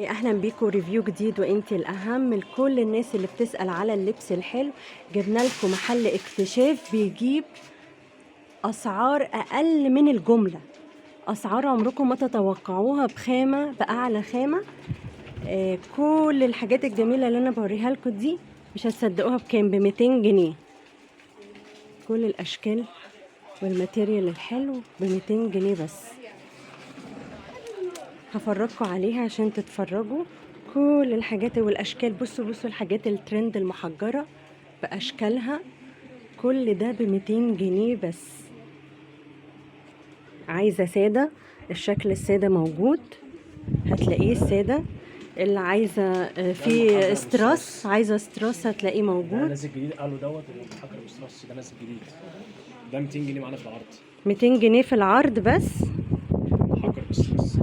اهلا بيكم ريفيو جديد وانتي الاهم لكل الناس اللي بتسأل على اللبس الحلو. جبنا لكم محل اكتشاف بيجيب اسعار اقل من الجملة، اسعار عمركم ما تتوقعوها، بخامة باعلى خامة. كل الحاجات الجميلة اللي انا بوريها لكم دي مش هتصدقوها بكام، ب200 جنيه. كل الاشكال والماتيريال الحلو ب200 جنيه بس. هفرجكم عليها عشان تتفرجوا كل الحاجات والاشكال. بصوا الحاجات الترند المحجرة باشكالها، كل ده ب200 جنيه بس. عايزة سادة، الشكل السادة موجود، هتلاقيه السادة. اللي عايزة في استراس، عايزة استراس هتلاقيه ده موجود. نازل جديد قالوا دوت المحجر بالستراس ده نازل جديد، ده 200 جنيه معانا في العرض. 200 جنيه في العرض بس. محجر بالستراس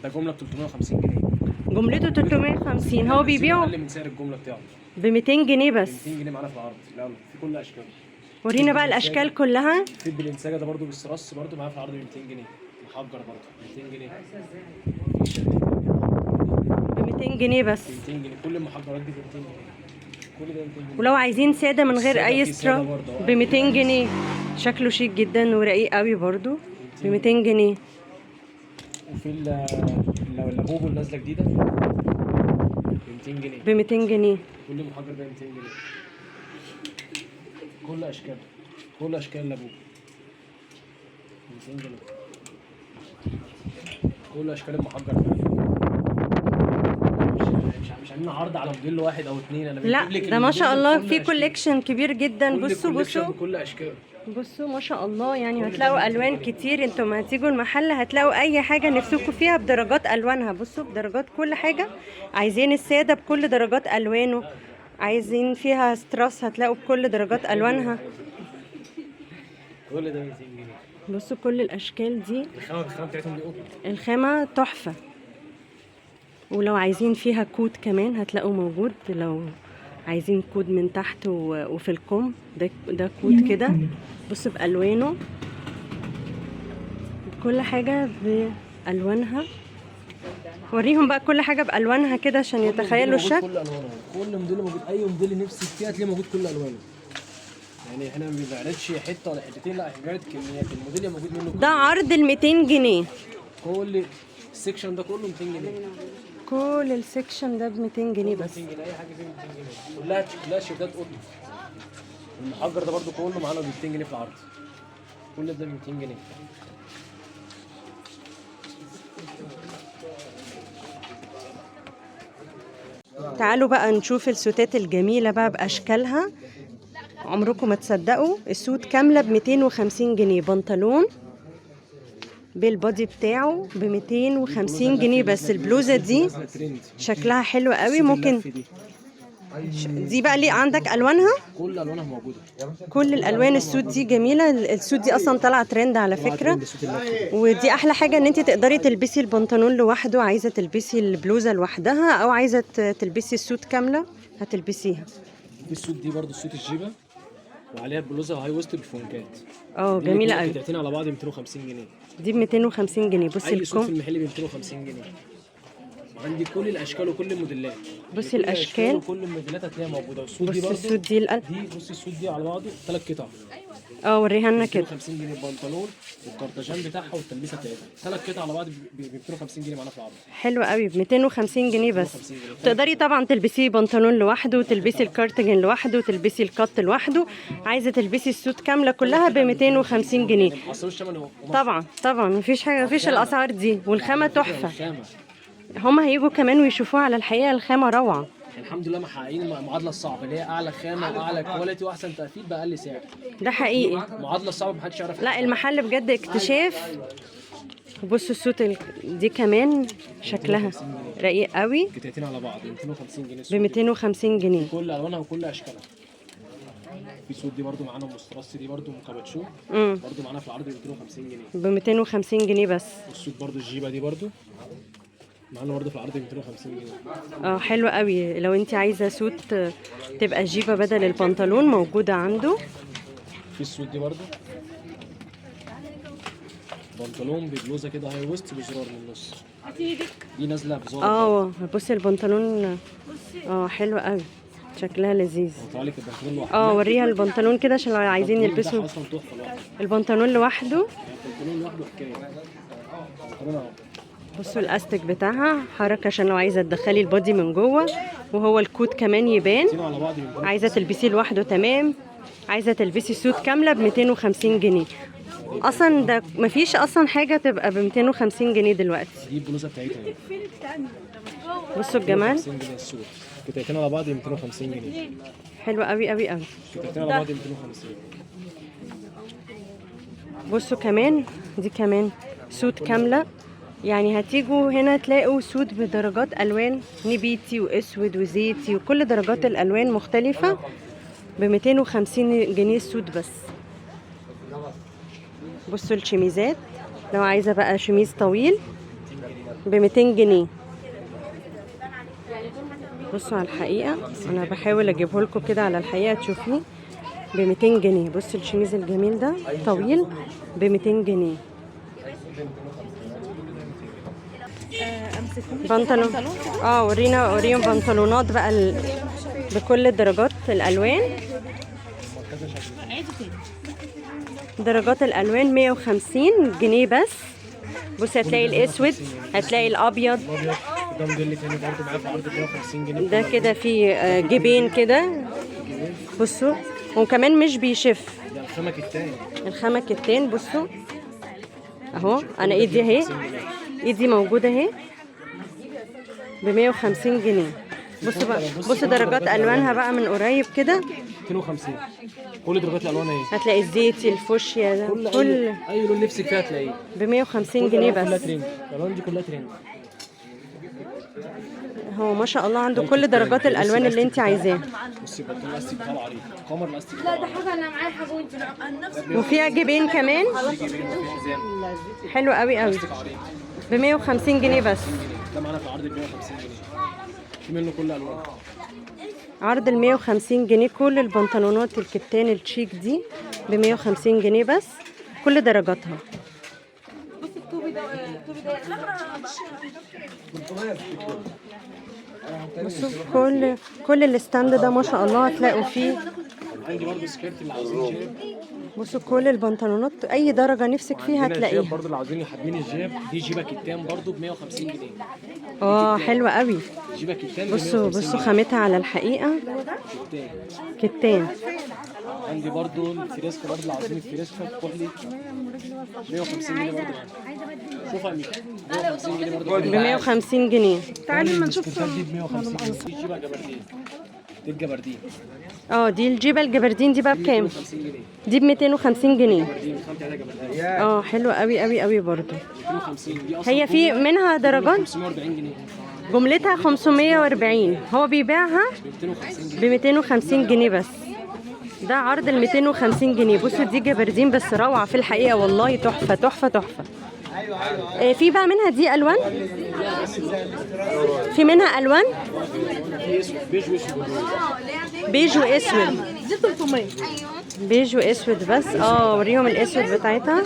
ده جمله ب 350 جنيه، جملته 350. هو بيبيعه اقل من سعر الجمله بتاعه ب 200 جنيه ب بس. 200 جنيه معانا في العرض. لا في كل اشكال. ورينا بقى الاشكال كلها. في بالانساجه ده برده بالستراس برده معانا في العرض ب 200 جنيه، محجر برده 200 جنيه، ب 200 جنيه بس. 200 جنيه كل المحجرات دي ب 200 جنيه، كل ده 200 جنيه. ولو عايزين سادة من غير اي في سادة سترا برضه، ب 200 جنيه. شكله شيك جدا ورقيق قوي برضو ب 200 جنيه. وفي اللابوبو اللي نازله جديده ب 200 جنيه، ب 200 جنيه. كل محجر ب 200 جنيه، كل اشكال، كل اشكال اللابوبو 200 جنيه، كل اشكال المحجر. مش عاملين عرض على موديل واحد او اتنين، انا لا بجيب لك ده ما شاء الله في أشكال. كوليكشن كبير جدا. بصوا بكل اشكال. بصوا ما شاء الله، يعني هتلاقوا الوان كتير. انتوا ما هتيجوا المحل هتلاقوا اي حاجه نفسكم فيها بدرجات الوانها. بصوا بدرجات كل حاجه. عايزين الساده بكل درجات الوانه، عايزين فيها ستراس هتلاقوا بكل درجات الوانها. كل ده 200 جنيه. بصوا كل الاشكال دي، الخامه بتاعتهم دي قطن، الخامه تحفه. ولو عايزين فيها كود كمان هتلاقوا موجود، لو عايزين كود من تحت وفي الكم ده كود كده. بصوا بألوانه، كل حاجة بألوانها. وريهم بقى كل حاجة بألوانها كده عشان يتخيلوا الشكل. كل الوانه، كل موديل موجود، اي موديل نفسك فيه هتلاقيه موجود كل الوانه. يعني احنا ما بنعرضش حته ولا حتتين، لا احنا بنعرض كميات، الموديل موجود منه ده عرض ال 200 جنيه. كل السكشن ده كله 200 جنيه، كل السكشن ده ب 200 جنيه بس. 200 جنيه اي حاجه فيه 200 جنيه، كلها شيرتات قطن. المحجر ده برده كله معانا ب 200 جنيه في العرض، كل ده ب 200 جنيه. تعالوا بقى نشوف السوتات الجميلة بقى بأشكالها. عمركم ما تصدقوا، السوت كاملة ب 250 جنيه. بنطلون بالبادي بتاعه ب 250 جنيه بس. البلوزة دي شكلها حلو قوي. ممكن دي بقى ليه عندك الوانها؟ كل الوانها موجوده، كل الالوان. السوت دي جميله. السوت دي اصلا طالعه ترند على فكره. ودي احلى حاجه ان انت تقدري تلبسي البنطلون لوحده، عايزه تلبسي البلوزه لوحدها، او عايزه تلبسي السوت كامله هتلبسيها. في السوت دي برده السوت الجيبه وعليها البلوزه هاي ويست بالفونكات. جميله قوي. قطعتين على بعض ب 250 جنيه. دي ب 250 جنيه. بصي اي سوت في الكم، المحل ب 250 جنيه. عندي كل الاشكال وكل الموديلات. بصي الاشكال وكل الموديلات هتلاقيها موجوده. والسوت دي بصي برده، السوت دي بصي السوت دي على بعضه 3 قطع. وريها لنا كده. 250 جنيه البنطلون والكرتجان بتاعها والتلبيسه بتاعتها، 3 قطع على بعض ب 250 جنيه معانا في العرض. حلو قوي ب 250 جنيه بس. 250 جنيه. تقدري طبعا تلبسيه بنطلون لوحده، وتلبسي الكارتجن لوحده، وتلبسي القط لوحده. عايزه تلبسي السوت كامله كلها ب 250 جنيه. طبعا مفيش حاجه، مفيش الاسعار دي. والخامه تحفه. هما هيجوا كمان ويشوفوها على الحقيقه، الخامه روعه. الحمد لله محققين المعادله الصعبه اللي هي اعلى خامه واعلى كواليتي واحسن تقفيل باقل سعر. ده حقيقي. المعادله الصعبه محدش يعرف. لا المحل بجد اكتشاف. بصوا السوت دي كمان شكلها رقيق قوي. قطعتين على بعض 250 جنيه. ب 250 جنيه. كل الوانها وكل اشكالها. في السوت دي برده معانا مسترس، دي برده مكابتشو برده معانا في العرض ب 250 جنيه. ب 250 جنيه بس. والسوت برده الجيبه دي برده معانا برده في العرض ب 250 جنيه. حلو قوي. لو انت عايزه سوت تبقى جيبه بدل البنطلون موجوده عنده. في السوت دي برده بنطلون ببلوزه كده هاي ويست بزرار من النص. دي نازله بزرار. اه بصي البنطلون، حلو قوي، شكلها لذيذ. هطلع لك البنطلون لوحده. وريها البنطلون كده عشان لو عايزين البنطلون يلبسوا بتاعها اصلا تحفه لوحده. البنطلون لوحده. البنطلون لوحده حكايه. البنطلون اهو. بصوا الاستك بتاعها حركه عشان لو عايزه تدخلي البودي من جوه، وهو الكوت كمان يبان. حاطينه على بعض من جوه. عايزه تلبسيه لوحده تمام، عايزه تلبسي سوت كامله ب 250 جنيه. اصلا ده مفيش اصلا حاجه تبقى ب 250 جنيه دلوقتي. دي البلوزه بتاعتها اهي. بصوا الجمال، 250 جنيه السوق. قطعتين على بعض ب 250 جنيه. حلو قوي قوي قوي. قطعتين على بعض ب 250. بصوا كمان دي كمان سوت كامله، يعني هتيجوا هنا تلاقوا سوت بدرجات الوان نبيتي واسود وزيتي وكل درجات الالوان مختلفه ب 250 جنيه السوت بس. بصوا الشميزات، لو عايزه بقى شميز طويل ب 200 جنيه. بصوا على الحقيقه، انا بحاول اجيبه لكم كده على الحقيقه تشوفيه ب 200 جنيه. بصوا الشميز الجميل ده طويل ب 200 جنيه. بنطلون، وريهم بنطلونات بقى بكل درجات الالوان. درجات الالوان 150 جنيه بس. بصي هتلاقي الاسود، هتلاقي الابيض. ده موديل تاني برضه معاه في عرض 150 جنيه. ده كده فيه جيبين كده. بصوا وكمان مش بيشف. ده الخامه كتان. الخامه كتان. بصوا اهو، انا ايدي اهي، ايدي موجوده اهي ب 150 جنيه. بصوا بقى، بصوا درجات الوانها بقى من قريب كده. 250. كل درجات الالوان اهي. هتلاقي الزيتي، الفوشيا ده كل اي لون نفسك فيها هتلاقيه ب 150 جنيه كلها بس. ترند. الالوان دي كلها ترند. هو ما شاء الله عنده كل درجات الالوان اللي انت عايزاها. بصي بنطلون الاستيك بتاعه عريض، قمر الاستيك. لا ده حاجه انا معايا حاجه وانت نفس. وفيها جيبين كمان. حلو قوي قوي ب 150 جنيه بس. ده معانا في عرض ب 150 جنيه. في منه كل الوان. عرض ال 150 جنيه كل البنطلونات الكتان الشيك دي ب 150 جنيه بس، كل درجاتها. بص الطوبي ده بصوا كل الستاند ده ما شاء الله هتلاقوا فيه. عندي برضه سكيرت اللي عاوزين جيب. بصوا كل البنطلونات اي درجه نفسك فيها هتلاقيها. برضه اللي عاوزين حابين الجيب، دي جيبه كتان برضه ب 150 جنيه. حلوه قوي. جيبه كتان. بصوا خامتها على الحقيقه كتان. عندي برضه الفريسكا، برضه اللي عاوزين الفريسكا كحلي 150 جنيه برضه. شوفها ميكا 150 جنيه برضه. ب 150 جنيه. تعالي ما نشوف دي ب 150 جنيه. دي جيبه جبردين. دي الجبردين. دي الجيبه الجبردين دي بقى بكام؟ 250 جنيه. دي ب 250 جنيه. دي الخامة بتاعتها جبردين. حلوه قوي قوي قوي برضه. 250. دي اصلا هي في منها درجات. 540 جنيه. جملتها 540، هو بيبيعها ب 250 جنيه بس. ده عرض ال 250 جنيه. بصوا دي جبردين بس روعه في الحقيقه والله، تحفه تحفه تحفه. في بقى منها دي الوان، في منها الوان بيج واسود. دي 300. بيج واسود بس. وريهم الاسود بتاعتها.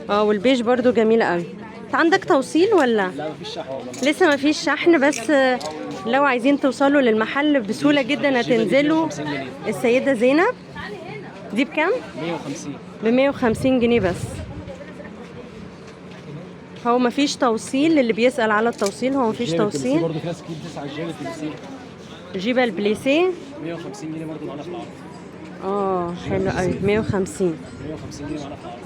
والبيج برضو جميله قوي. انت عندك توصيل ولا لا مفيش شحن والله. لسه ما فيش شحن، بس لو عايزين توصلوا للمحل بسهوله جدا هتنزلوا السيده زينب. دي بكام؟ 150. ب 150 جنيه بس. هو ما فيش توصيل، اللي بيسأل على التوصيل هو ما فيش توصيل. برضه في ناس كتير بتسعى الجيب التلبسيه. جيبه البليسيه 150 جنيه برضه معانا في العرض. حلو قوي 150. 150 جنيه معانا في العرض.